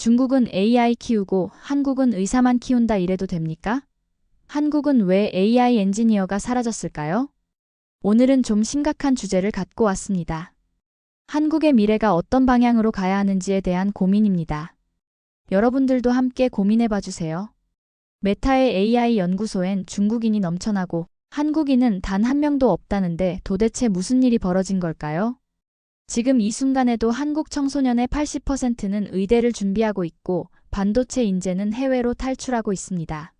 중국은 AI 키우고 한국은 의사만 키운다 이래도 됩니까? 한국은 왜 AI 엔지니어가 사라졌을까요? 오늘은 좀 심각한 주제를 갖고 왔습니다. 한국의 미래가 어떤 방향으로 가야 하는지에 대한 고민입니다. 여러분들도 함께 고민해 봐주세요. 메타의 AI 연구소엔 중국인이 넘쳐나고 한국인은 단 한 명도 없다는데 도대체 무슨 일이 벌어진 걸까요? 지금 이 순간에도 한국 청소년의 80%는 의대를 준비하고 있고 반도체 인재는 해외로 탈출하고 있습니다.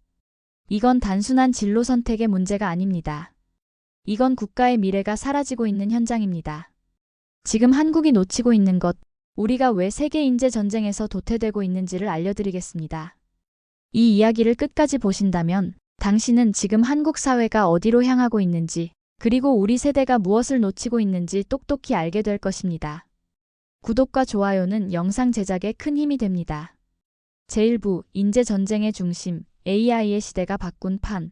이건 단순한 진로 선택의 문제가 아닙니다. 이건 국가의 미래가 사라지고 있는 현장입니다. 지금 한국이 놓치고 있는 것, 우리가 왜 세계 인재 전쟁에서 도태되고 있는지를 알려드리겠습니다. 이 이야기를 끝까지 보신다면 당신은 지금 한국 사회가 어디로 향하고 있는지, 그리고 우리 세대가 무엇을 놓치고 있는지 똑똑히 알게 될 것입니다. 구독과 좋아요는 영상 제작에 큰 힘이 됩니다. 제1부 인재 전쟁의 중심, AI의 시대가 바꾼 판.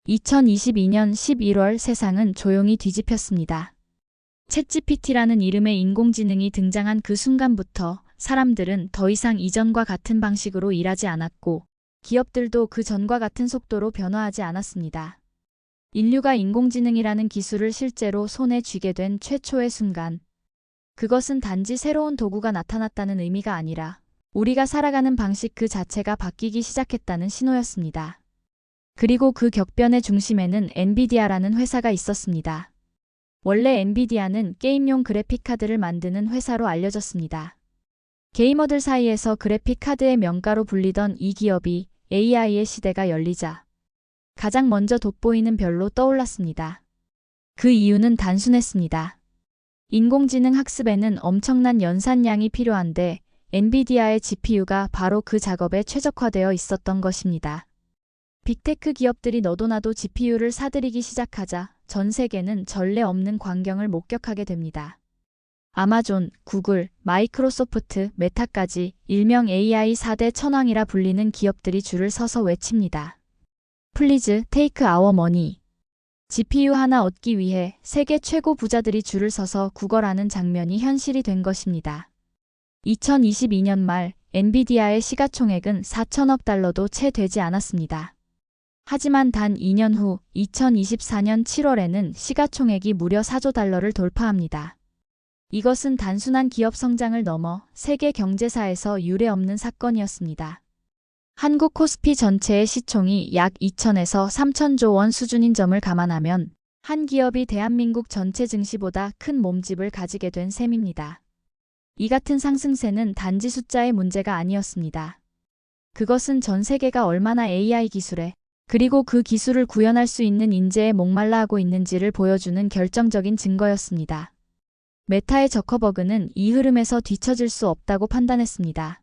2022년 11월 세상은 조용히 뒤집혔습니다. 챗GPT라는 이름의 인공지능이 등장한 그 순간부터 사람들은 더 이상 이전과 같은 방식으로 일하지 않았고 기업들도 그 전과 같은 속도로 변화하지 않았습니다. 인류가 인공지능이라는 기술을 실제로 손에 쥐게 된 최초의 순간. 그것은 단지 새로운 도구가 나타났다는 의미가 아니라 우리가 살아가는 방식 그 자체가 바뀌기 시작했다는 신호였습니다. 그리고 그 격변의 중심에는 엔비디아라는 회사가 있었습니다. 원래 엔비디아는 게임용 그래픽카드를 만드는 회사로 알려졌습니다. 게이머들 사이에서 그래픽카드의 명가로 불리던 이 기업이 AI의 시대가 열리자 가장 먼저 돋보이는 별로 떠올랐습니다. 그 이유는 단순했습니다. 인공지능 학습에는 엄청난 연산량이 필요한데 엔비디아의 GPU가 바로 그 작업에 최적화되어 있었던 것입니다. 빅테크 기업들이 너도나도 GPU를 사들이기 시작하자 전 세계는 전례 없는 광경을 목격하게 됩니다. 아마존, 구글, 마이크로소프트, 메타까지 일명 AI 4대 천왕이라 불리는 기업들이 줄을 서서 외칩니다. Please take our money. GPU 하나 얻기 위해 세계 최고 부자들이 줄을 서서 구걸하는 장면이 현실이 된 것입니다. 2022년 말 엔비디아의 시가총액은 4천억 달러도 채 되지 않았습니다. 하지만 단 2년 후 2024년 7월에는 시가총액이 무려 4조 달러를 돌파합니다. 이것은 단순한 기업 성장을 넘어 세계 경제사에서 유례없는 사건이었습니다. 한국 코스피 전체의 시총이 약 2천에서 3천조 원 수준인 점을 감안하면 한 기업이 대한민국 전체 증시보다 큰 몸집을 가지게 된 셈입니다. 이 같은 상승세는 단지 숫자의 문제가 아니었습니다. 그것은 전 세계가 얼마나 AI 기술에 그리고 그 기술을 구현할 수 있는 인재에 목말라 하고 있는지를 보여주는 결정적인 증거였습니다. 메타의 저커버그는 이 흐름에서 뒤처질 수 없다고 판단했습니다.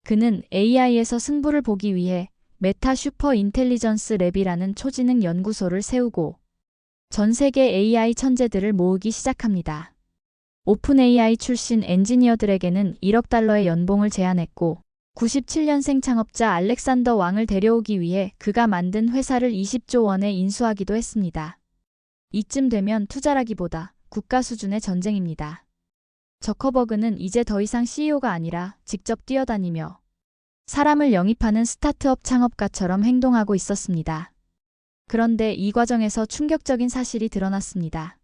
그는 AI에서 승부를 보기 위해 메타 슈퍼 인텔리전스 랩이라는 초지능 연구소를 세우고 전 세계 AI 천재들을 모으기 시작합니다. 오픈 AI 출신 엔지니어들에게는 1억 달러의 연봉을 제안했고 97년생 창업자 알렉산더 왕을 데려오기 위해 그가 만든 회사를 20조 원에 인수하기도 했습니다. 이쯤 되면 투자라기보다 국가 수준의 전쟁입니다. 저커버그는 이제 더 이상 CEO가 아니라 직접 뛰어다니며 사람을 영입하는 스타트업 창업가처럼 행동하고 있었습니다. 그런데 이 과정에서 충격적인 사실이 드러났습니다.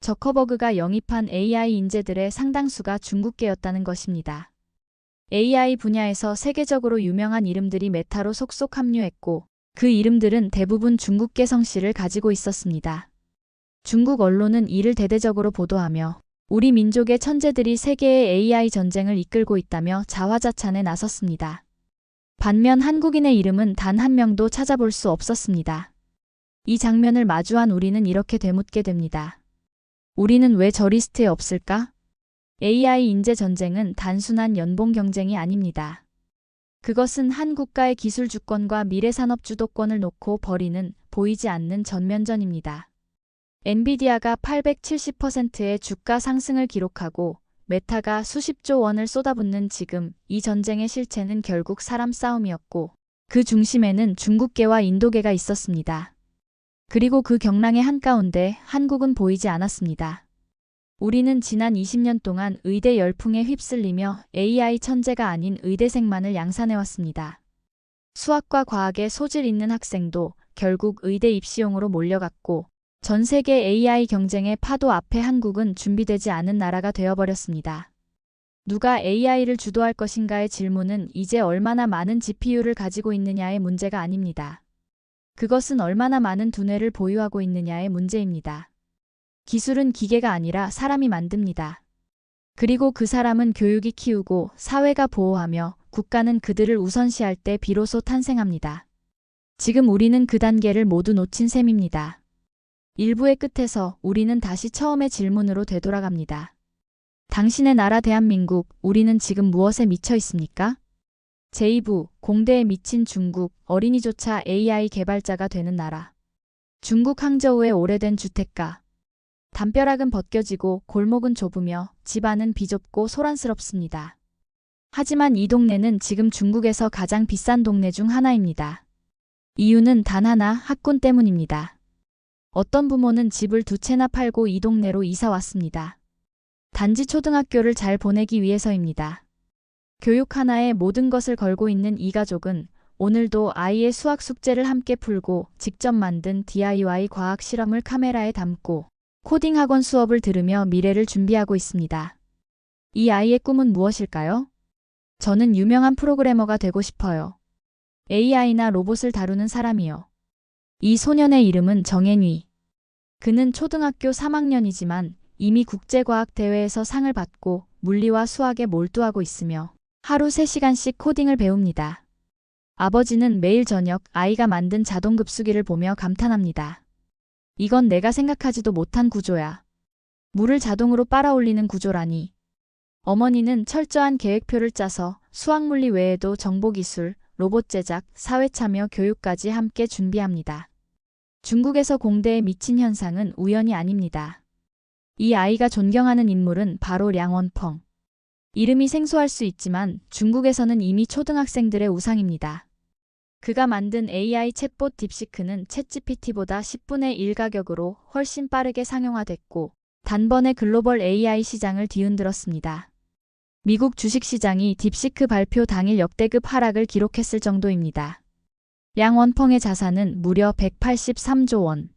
저커버그가 영입한 AI 인재들의 상당수가 중국계였다는 것입니다. AI 분야에서 세계적으로 유명한 이름들이 메타로 속속 합류했고 그 이름들은 대부분 중국계 성씨를 가지고 있었습니다. 중국 언론은 이를 대대적으로 보도하며 우리 민족의 천재들이 세계의 AI 전쟁을 이끌고 있다며 자화자찬에 나섰습니다. 반면 한국인의 이름은 단 한 명도 찾아볼 수 없었습니다. 이 장면을 마주한 우리는 이렇게 되묻게 됩니다. 우리는 왜 저 리스트에 없을까? AI 인재 전쟁은 단순한 연봉 경쟁이 아닙니다. 그것은 한 국가의 기술 주권과 미래 산업 주도권을 놓고 벌이는 보이지 않는 전면전입니다. 엔비디아가 870%의 주가 상승을 기록하고 메타가 수십조 원을 쏟아붓는 지금 이 전쟁의 실체는 결국 사람 싸움이었고 그 중심에는 중국계와 인도계가 있었습니다. 그리고 그 경랑의 한가운데 한국은 보이지 않았습니다. 우리는 지난 20년 동안 의대 열풍에 휩쓸리며 AI 천재가 아닌 의대생만을 양산해왔습니다. 수학과 과학에 소질 있는 학생도 결국 의대 입시용으로 몰려갔고 전 세계 AI 경쟁의 파도 앞에 한국은 준비되지 않은 나라가 되어버렸습니다. 누가 AI를 주도할 것인가의 질문은 이제 얼마나 많은 GPU를 가지고 있느냐의 문제가 아닙니다. 그것은 얼마나 많은 두뇌를 보유하고 있느냐의 문제입니다. 기술은 기계가 아니라 사람이 만듭니다. 그리고 그 사람은 교육이 키우고 사회가 보호하며 국가는 그들을 우선시할 때 비로소 탄생합니다. 지금 우리는 그 단계를 모두 놓친 셈입니다. 일부의 끝에서 우리는 다시 처음의 질문으로 되돌아갑니다. 당신의 나라 대한민국, 우리는 지금 무엇에 미쳐 있습니까? 제2부, 공대에 미친 중국, 어린이조차 AI 개발자가 되는 나라. 중국 항저우의 오래된 주택가. 담벼락은 벗겨지고 골목은 좁으며 집안은 비좁고 소란스럽습니다. 하지만 이 동네는 지금 중국에서 가장 비싼 동네 중 하나입니다. 이유는 단 하나, 학군 때문입니다. 어떤 부모는 집을 2채나 팔고 이 동네로 이사 왔습니다. 단지 초등학교를 잘 보내기 위해서입니다. 교육 하나에 모든 것을 걸고 있는 이 가족은 오늘도 아이의 수학 숙제를 함께 풀고 직접 만든 DIY 과학 실험을 카메라에 담고 코딩 학원 수업을 들으며 미래를 준비하고 있습니다. 이 아이의 꿈은 무엇일까요? 저는 유명한 프로그래머가 되고 싶어요. AI나 로봇을 다루는 사람이요. 이 소년의 이름은 정앤위. 그는 초등학교 3학년이지만 이미 국제과학대회에서 상을 받고 물리와 수학에 몰두하고 있으며 하루 3시간씩 코딩을 배웁니다. 아버지는 매일 저녁 아이가 만든 자동급수기를 보며 감탄합니다. 이건 내가 생각하지도 못한 구조야. 물을 자동으로 빨아올리는 구조라니. 어머니는 철저한 계획표를 짜서 수학물리 외에도 정보기술, 로봇 제작, 사회참여 교육까지 함께 준비합니다. 중국에서 공대에 미친 현상은 우연이 아닙니다. 이 아이가 존경하는 인물은 바로 량원펑. 이름이 생소할 수 있지만 중국에서는 이미 초등학생들의 우상입니다. 그가 만든 AI 챗봇 딥시크는 챗GPT보다 10분의 1 가격으로 훨씬 빠르게 상용화됐고 단번에 글로벌 AI 시장을 뒤흔들었습니다. 미국 주식시장이 딥시크 발표 당일 역대급 하락을 기록했을 정도입니다. 량원펑의 자산은 무려 183조 원.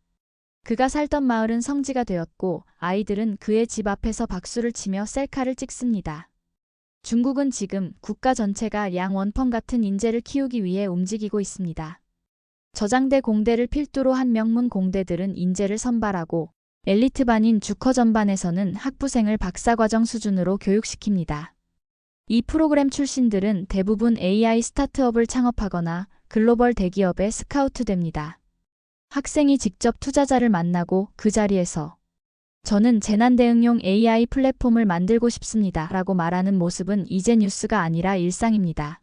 그가 살던 마을은 성지가 되었고 아이들은 그의 집 앞에서 박수를 치며 셀카를 찍습니다. 중국은 지금 국가 전체가 량원펑 같은 인재를 키우기 위해 움직이고 있습니다. 저장대 공대를 필두로 한 명문 공대들은 인재를 선발하고 엘리트반인 주커전반에서는 학부생을 박사과정 수준으로 교육시킵니다. 이 프로그램 출신들은 대부분 AI 스타트업을 창업하거나 글로벌 대기업에 스카우트됩니다. 학생이 직접 투자자를 만나고 그 자리에서 저는 재난대응용 AI 플랫폼을 만들고 싶습니다 라고 말하는 모습은 이제 뉴스가 아니라 일상입니다.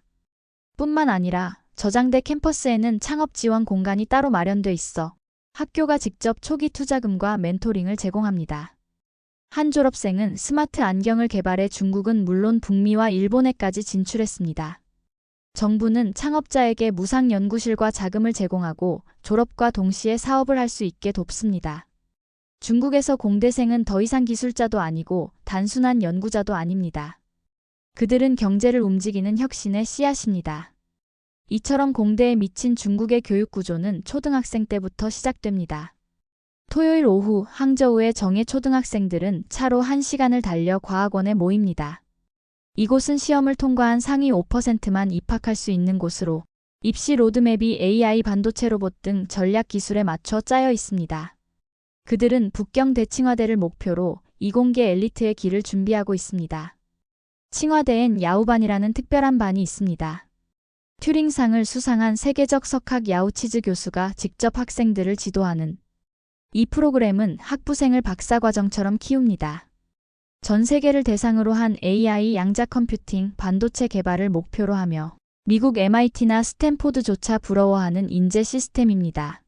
뿐만 아니라 저장대 캠퍼스에는 창업 지원 공간이 따로 마련돼 있어 학교가 직접 초기 투자금과 멘토링을 제공합니다. 한 졸업생은 스마트 안경을 개발해 중국은 물론 북미와 일본에까지 진출했습니다. 정부는 창업자에게 무상 연구실과 자금을 제공하고 졸업과 동시에 사업을 할 수 있게 돕습니다. 중국에서 공대생은 더 이상 기술자도 아니고 단순한 연구자도 아닙니다. 그들은 경제를 움직이는 혁신의 씨앗입니다. 이처럼 공대에 미친 중국의 교육 구조는 초등학생 때부터 시작됩니다. 토요일 오후 항저우의 정예 초등학생들은 차로 1시간을 달려 과학원에 모입니다. 이곳은 시험을 통과한 상위 5%만 입학할 수 있는 곳으로 입시 로드맵이 AI 반도체 로봇 등 전략 기술에 맞춰 짜여 있습니다. 그들은 북경 대칭화대를 목표로 이공계 엘리트의 길을 준비하고 있습니다. 칭화대엔 야후반이라는 특별한 반이 있습니다. 튜링상을 수상한 세계적 석학 야후치즈 교수가 직접 학생들을 지도하는 이 프로그램은 학부생을 박사과정처럼 키웁니다. 전 세계를 대상으로 한 AI 양자 컴퓨팅 반도체 개발을 목표로 하며 미국 MIT나 스탠포드조차 부러워하는 인재 시스템입니다.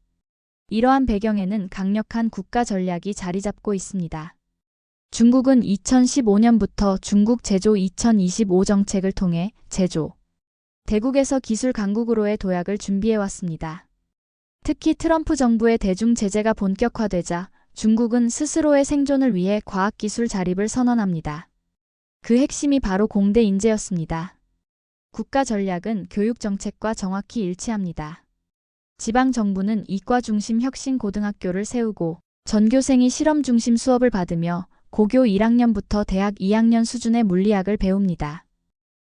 이러한 배경에는 강력한 국가 전략이 자리 잡고 있습니다. 중국은 2015년부터 중국 제조 2025 정책을 통해 제조 대국에서 기술 강국으로의 도약을 준비해왔습니다. 특히 트럼프 정부의 대중 제재가 본격화되자 중국은 스스로의 생존을 위해 과학기술 자립을 선언합니다. 그 핵심이 바로 공대 인재였습니다. 국가 전략은 교육 정책과 정확히 일치합니다. 지방 정부는 이과 중심 혁신 고등학교를 세우고 전교생이 실험 중심 수업을 받으며 고교 1학년부터 대학 2학년 수준의 물리학을 배웁니다.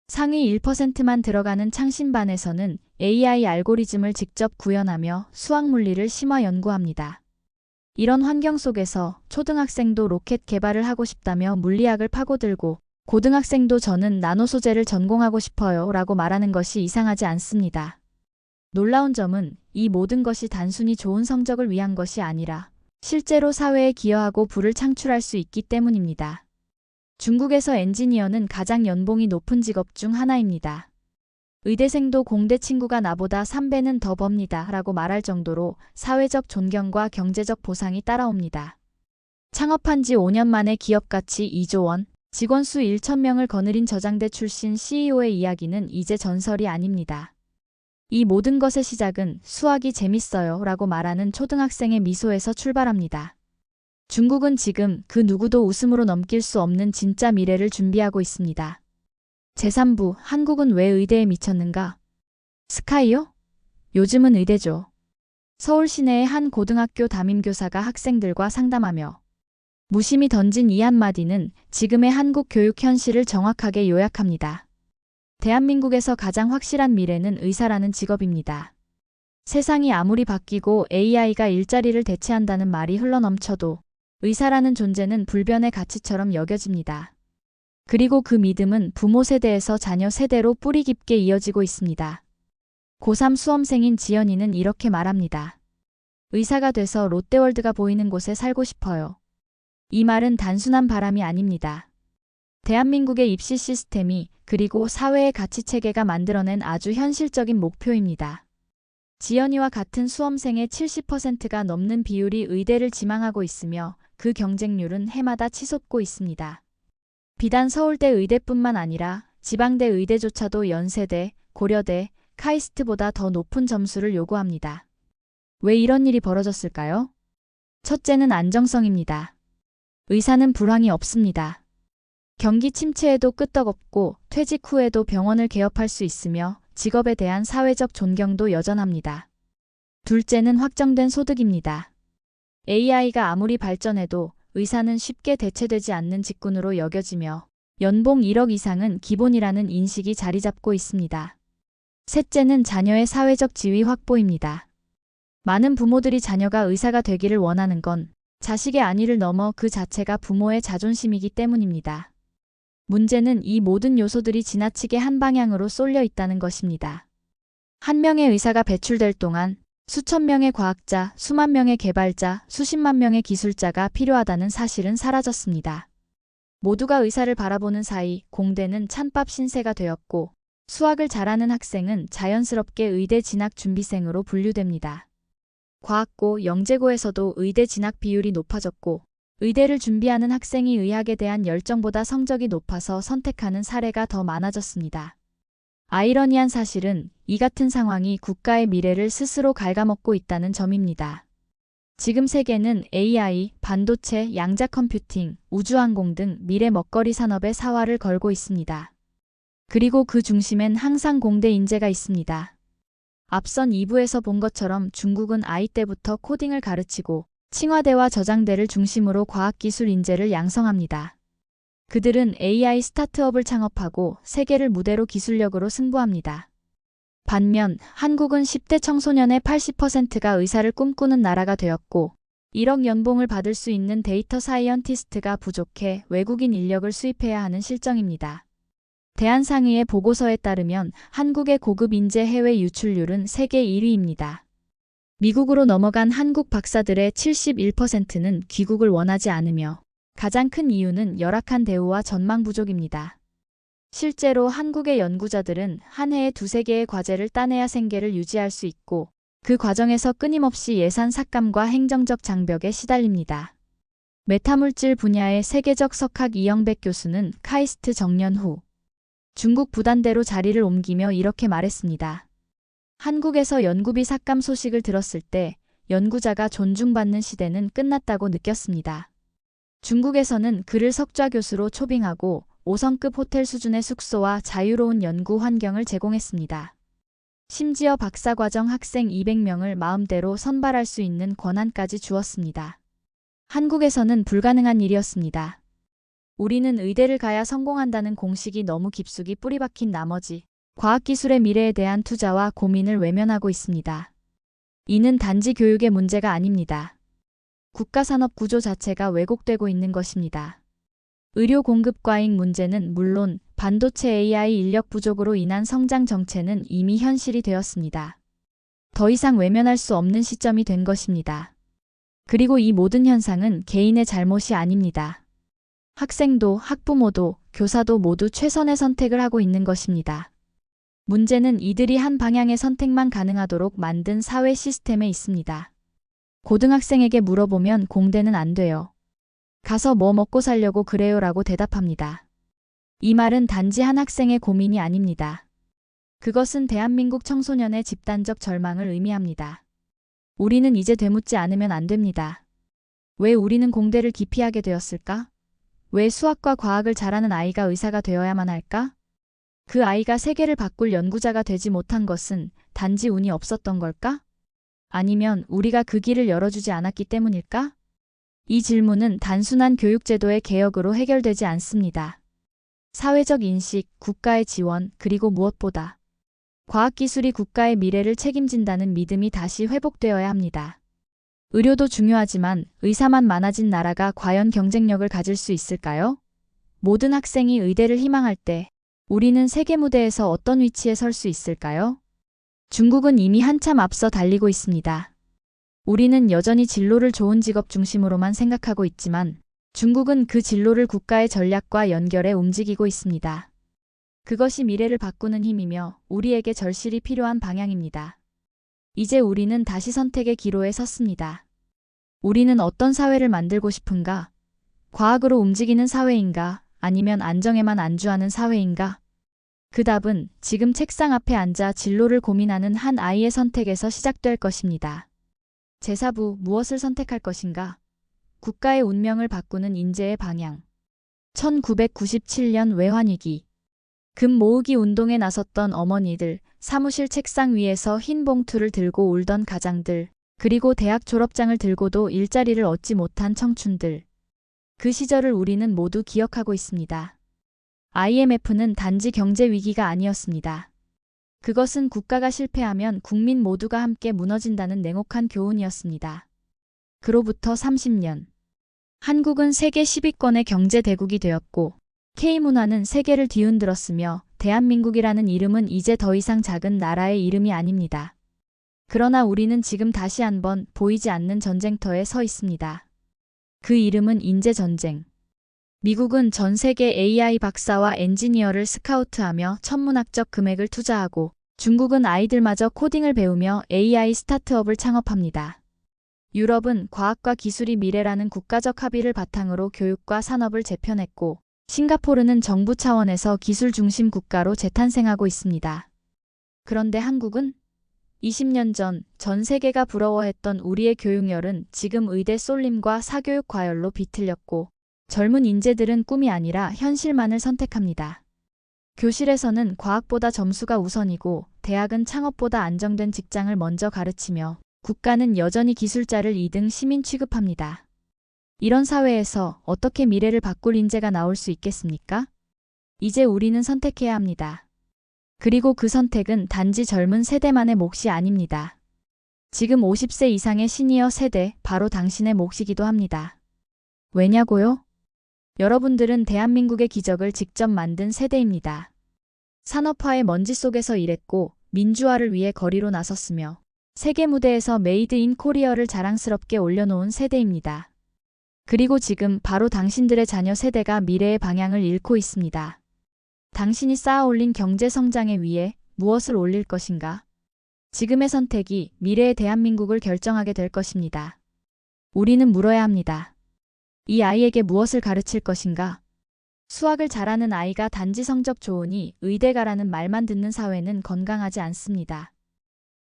상위 1%만 들어가는 창신반에서는 AI 알고리즘을 직접 구현하며 수학물리를 심화 연구합니다. 이런 환경 속에서 초등학생도 로켓 개발을 하고 싶다며 물리학을 파고들고 고등학생도 저는 나노 소재를 전공하고 싶어요 라고 말하는 것이 이상하지 않습니다. 놀라운 점은 이 모든 것이 단순히 좋은 성적을 위한 것이 아니라 실제로 사회에 기여하고 부를 창출할 수 있기 때문입니다. 중국에서 엔지니어는 가장 연봉이 높은 직업 중 하나입니다. 의대생도 공대 친구가 나보다 3배는 더 법니다 라고 말할 정도로 사회적 존경과 경제적 보상이 따라옵니다. 창업한 지 5년 만에 기업 가치 2조 원, 직원 수 1,000명을 거느린 저장대 출신 CEO의 이야기는 이제 전설이 아닙니다. 이 모든 것의 시작은 수학이 재밌어요 라고 말하는 초등학생의 미소에서 출발합니다. 중국은 지금 그 누구도 웃음으로 넘길 수 없는 진짜 미래를 준비하고 있습니다. 제3부 한국은 왜 의대에 미쳤는가? 스카이요? 요즘은 의대죠. 서울 시내의 한 고등학교 담임교사가 학생들과 상담하며 무심히 던진 이 한마디는 지금의 한국 교육 현실을 정확하게 요약합니다. 대한민국에서 가장 확실한 미래는 의사라는 직업입니다. 세상이 아무리 바뀌고 AI가 일자리를 대체한다는 말이 흘러넘쳐도 의사라는 존재는 불변의 가치처럼 여겨집니다. 그리고 그 믿음은 부모 세대에서 자녀 세대로 뿌리 깊게 이어지고 있습니다. 고3 수험생인 지연이는 이렇게 말합니다. 의사가 돼서 롯데월드가 보이는 곳에 살고 싶어요. 이 말은 단순한 바람이 아닙니다. 대한민국의 입시 시스템이 그리고 사회의 가치체계가 만들어낸 아주 현실적인 목표입니다. 지연이와 같은 수험생의 70%가 넘는 비율이 의대를 지망하고 있으며 그 경쟁률은 해마다 치솟고 있습니다. 비단 서울대 의대뿐만 아니라 지방대 의대조차도 연세대, 고려대, 카이스트보다 더 높은 점수를 요구합니다. 왜 이런 일이 벌어졌을까요? 첫째는 안정성입니다. 의사는 불황이 없습니다. 경기 침체에도 끄떡없고 퇴직 후에도 병원을 개업할 수 있으며 직업에 대한 사회적 존경도 여전합니다. 둘째는 확정된 소득입니다. AI가 아무리 발전해도 의사는 쉽게 대체되지 않는 직군으로 여겨지며 연봉 1억 이상은 기본이라는 인식이 자리 잡고 있습니다. 셋째는 자녀의 사회적 지위 확보입니다. 많은 부모들이 자녀가 의사가 되기를 원하는 건 자식의 안위를 넘어 그 자체가 부모의 자존심이기 때문입니다. 문제는 이 모든 요소들이 지나치게 한 방향으로 쏠려 있다는 것입니다. 한 명의 의사가 배출될 동안 수천 명의 과학자, 수만 명의 개발자, 수십만 명의 기술자가 필요하다는 사실은 사라졌습니다. 모두가 의사를 바라보는 사이 공대는 찬밥 신세가 되었고 수학을 잘하는 학생은 자연스럽게 의대 진학 준비생으로 분류됩니다. 과학고, 영재고에서도 의대 진학 비율이 높아졌고 의대를 준비하는 학생이 의학에 대한 열정보다 성적이 높아서 선택하는 사례가 더 많아졌습니다. 아이러니한 사실은 이 같은 상황이 국가의 미래를 스스로 갉아먹고 있다는 점입니다. 지금 세계는 AI, 반도체, 양자 컴퓨팅, 우주항공 등 미래 먹거리 산업의 사활을 걸고 있습니다. 그리고 그 중심엔 항상 공대 인재가 있습니다. 앞선 2부에서 본 것처럼 중국은 아이 때부터 코딩을 가르치고 칭화대와 저장대를 중심으로 과학기술 인재를 양성합니다. 그들은 AI 스타트업을 창업하고 세계를 무대로 기술력으로 승부합니다. 반면 한국은 10대 청소년의 80%가 의사를 꿈꾸는 나라가 되었고 1억 연봉을 받을 수 있는 데이터 사이언티스트가 부족해 외국인 인력을 수입해야 하는 실정입니다. 대한상의의 보고서에 따르면 한국의 고급 인재 해외 유출률은 세계 1위입니다. 미국으로 넘어간 한국 박사들의 71%는 귀국을 원하지 않으며 가장 큰 이유는 열악한 대우와 전망 부족입니다. 실제로 한국의 연구자들은 한 해에 2~3개의 과제를 따내야 생계를 유지할 수 있고 그 과정에서 끊임없이 예산 삭감과 행정적 장벽에 시달립니다. 메타물질 분야의 세계적 석학 이영백 교수는 카이스트 정년 후 중국 부단대로 자리를 옮기며 이렇게 말했습니다. 한국에서 연구비 삭감 소식을 들었을 때 연구자가 존중받는 시대는 끝났다고 느꼈습니다. 중국에서는 그를 석좌 교수로 초빙하고 5성급 호텔 수준의 숙소와 자유로운 연구 환경을 제공했습니다. 심지어 박사과정 학생 200명을 마음대로 선발할 수 있는 권한까지 주었습니다. 한국에서는 불가능한 일이었습니다. 우리는 의대를 가야 성공한다는 공식이 너무 깊숙이 뿌리박힌 나머지 과학기술의 미래에 대한 투자와 고민을 외면하고 있습니다. 이는 단지 교육의 문제가 아닙니다. 국가산업 구조 자체가 왜곡되고 있는 것입니다. 의료 공급 과잉 문제는 물론 반도체 AI 인력 부족으로 인한 성장 정체는 이미 현실이 되었습니다. 더 이상 외면할 수 없는 시점이 된 것입니다. 그리고 이 모든 현상은 개인의 잘못이 아닙니다. 학생도 학부모도 교사도 모두 최선의 선택을 하고 있는 것입니다. 문제는 이들이 한 방향의 선택만 가능하도록 만든 사회 시스템에 있습니다. 고등학생에게 물어보면 공대는 안 돼요. 가서 뭐 먹고 살려고 그래요 라고 대답합니다. 이 말은 단지 한 학생의 고민이 아닙니다. 그것은 대한민국 청소년의 집단적 절망을 의미합니다. 우리는 이제 되묻지 않으면 안 됩니다. 왜 우리는 공대를 기피하게 되었을까? 왜 수학과 과학을 잘하는 아이가 의사가 되어야만 할까? 그 아이가 세계를 바꿀 연구자가 되지 못한 것은 단지 운이 없었던 걸까? 아니면 우리가 그 길을 열어주지 않았기 때문일까? 이 질문은 단순한 교육제도의 개혁으로 해결되지 않습니다. 사회적 인식, 국가의 지원, 그리고 무엇보다 과학기술이 국가의 미래를 책임진다는 믿음이 다시 회복되어야 합니다. 의료도 중요하지만 의사만 많아진 나라가 과연 경쟁력을 가질 수 있을까요? 모든 학생이 의대를 희망할 때 우리는 세계 무대에서 어떤 위치에 설 수 있을까요? 중국은 이미 한참 앞서 달리고 있습니다. 우리는 여전히 진로를 좋은 직업 중심으로만 생각하고 있지만 중국은 그 진로를 국가의 전략과 연결해 움직이고 있습니다. 그것이 미래를 바꾸는 힘이며 우리에게 절실히 필요한 방향입니다. 이제 우리는 다시 선택의 기로에 섰습니다. 우리는 어떤 사회를 만들고 싶은가? 과학으로 움직이는 사회인가? 아니면 안정에만 안주하는 사회인가? 그 답은 지금 책상 앞에 앉아 진로를 고민하는 한 아이의 선택에서 시작될 것입니다. 제4부 무엇을 선택할 것인가? 국가의 운명을 바꾸는 인재의 방향. 1997년 외환위기. 금 모으기 운동에 나섰던 어머니들, 사무실 책상 위에서 흰 봉투를 들고 울던 가장들, 그리고 대학 졸업장을 들고도 일자리를 얻지 못한 청춘들. 그 시절을 우리는 모두 기억하고 있습니다. IMF는 단지 경제 위기가 아니었습니다. 그것은 국가가 실패하면 국민 모두가 함께 무너진다는 냉혹한 교훈이었습니다. 그로부터 30년. 한국은 세계 10위권의 경제 대국이 되었고 K문화는 세계를 뒤흔들었으며 대한민국이라는 이름은 이제 더 이상 작은 나라의 이름이 아닙니다. 그러나 우리는 지금 다시 한번 보이지 않는 전쟁터에 서 있습니다. 그 이름은 인재전쟁. 미국은 전 세계 AI 박사와 엔지니어를 스카우트하며 천문학적 금액을 투자하고 중국은 아이들마저 코딩을 배우며 AI 스타트업을 창업합니다. 유럽은 과학과 기술이 미래라는 국가적 합의를 바탕으로 교육과 산업을 재편했고 싱가포르는 정부 차원에서 기술 중심 국가로 재탄생하고 있습니다. 그런데 한국은 20년 전 세계가 부러워했던 우리의 교육열은 지금 의대 쏠림과 사교육 과열로 비틀렸고 젊은 인재들은 꿈이 아니라 현실만을 선택합니다. 교실에서는 과학보다 점수가 우선이고 대학은 창업보다 안정된 직장을 먼저 가르치며 국가는 여전히 기술자를 2등 시민 취급합니다. 이런 사회에서 어떻게 미래를 바꿀 인재가 나올 수 있겠습니까? 이제 우리는 선택해야 합니다. 그리고 그 선택은 단지 젊은 세대만의 몫이 아닙니다. 지금 50세 이상의 시니어 세대, 바로 당신의 몫이기도 합니다. 왜냐고요? 여러분들은 대한민국의 기적을 직접 만든 세대입니다. 산업화의 먼지 속에서 일했고 민주화를 위해 거리로 나섰으며 세계 무대에서 메이드 인 코리어를 자랑스럽게 올려놓은 세대입니다. 그리고 지금 바로 당신들의 자녀 세대가 미래의 방향을 잃고 있습니다. 당신이 쌓아올린 경제 성장의 위에 무엇을 올릴 것인가? 지금의 선택이 미래의 대한민국을 결정하게 될 것입니다. 우리는 물어야 합니다. 이 아이에게 무엇을 가르칠 것인가? 수학을 잘하는 아이가 단지 성적 좋으니 의대 가라는 말만 듣는 사회는 건강하지 않습니다.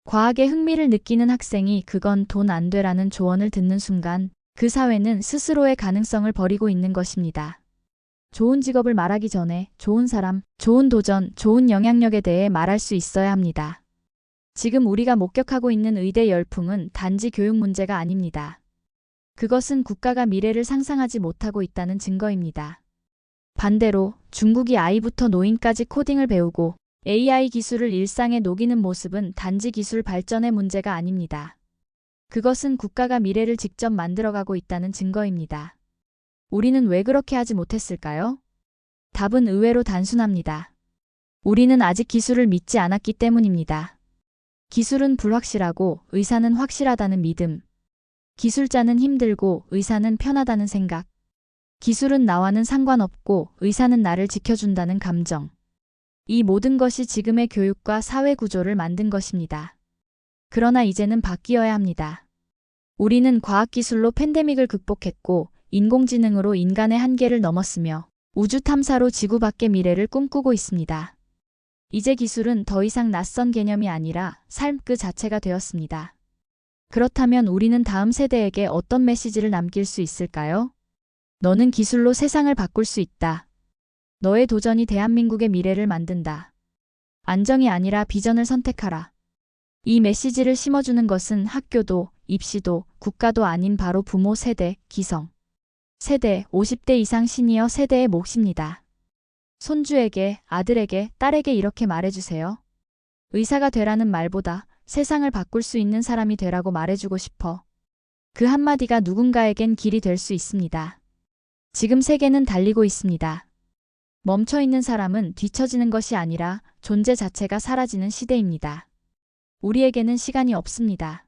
과학에 흥미를 느끼는 학생이 그건 돈 안 돼라는 조언을 듣는 순간 그 사회는 스스로의 가능성을 버리고 있는 것입니다. 좋은 직업을 말하기 전에 좋은 사람, 좋은 도전, 좋은 영향력에 대해 말할 수 있어야 합니다. 지금 우리가 목격하고 있는 의대 열풍은 단지 교육 문제가 아닙니다. 그것은 국가가 미래를 상상하지 못하고 있다는 증거입니다. 반대로 중국이 아이부터 노인까지 코딩을 배우고 AI 기술을 일상에 녹이는 모습은 단지 기술 발전의 문제가 아닙니다. 그것은 국가가 미래를 직접 만들어가고 있다는 증거입니다. 우리는 왜 그렇게 하지 못했을까요? 답은 의외로 단순합니다. 우리는 아직 기술을 믿지 않았기 때문입니다. 기술은 불확실하고 의사는 확실하다는 믿음. 기술자는 힘들고 의사는 편하다는 생각. 기술은 나와는 상관없고 의사는 나를 지켜준다는 감정. 이 모든 것이 지금의 교육과 사회 구조를 만든 것입니다. 그러나 이제는 바뀌어야 합니다. 우리는 과학기술로 팬데믹을 극복했고 인공지능으로 인간의 한계를 넘었으며 우주 탐사로 지구 밖의 미래를 꿈꾸고 있습니다. 이제 기술은 더 이상 낯선 개념이 아니라 삶 그 자체가 되었습니다. 그렇다면 우리는 다음 세대에게 어떤 메시지를 남길 수 있을까요? 너는 기술로 세상을 바꿀 수 있다. 너의 도전이 대한민국의 미래를 만든다. 안정이 아니라 비전을 선택하라. 이 메시지를 심어주는 것은 학교도, 입시도, 국가도 아닌 바로 부모 세대, 기성 세대, 50대 이상 시니어 세대의 몫입니다. 손주에게, 아들에게, 딸에게 이렇게 말해주세요. 의사가 되라는 말보다 세상을 바꿀 수 있는 사람이 되라고 말해주고 싶어. 그 한마디가 누군가에겐 길이 될 수 있습니다. 지금 세계는 달리고 있습니다. 멈춰있는 사람은 뒤처지는 것이 아니라 존재 자체가 사라지는 시대입니다. 우리에게는 시간이 없습니다.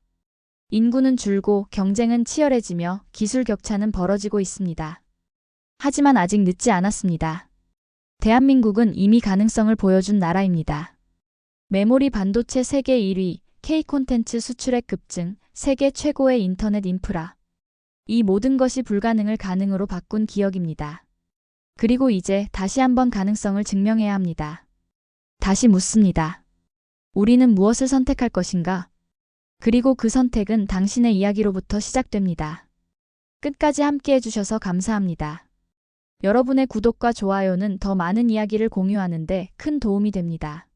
인구는 줄고 경쟁은 치열해지며 기술 격차는 벌어지고 있습니다. 하지만 아직 늦지 않았습니다. 대한민국은 이미 가능성을 보여준 나라입니다. 메모리 반도체 세계 1위, K 콘텐츠 수출액 급증, 세계 최고의 인터넷 인프라. 이 모든 것이 불가능을 가능으로 바꾼 기억입니다. 그리고 이제 다시 한번 가능성을 증명해야 합니다. 다시 묻습니다. 우리는 무엇을 선택할 것인가? 그리고 그 선택은 당신의 이야기로부터 시작됩니다. 끝까지 함께 해주셔서 감사합니다. 여러분의 구독과 좋아요는 더 많은 이야기를 공유하는 데 큰 도움이 됩니다.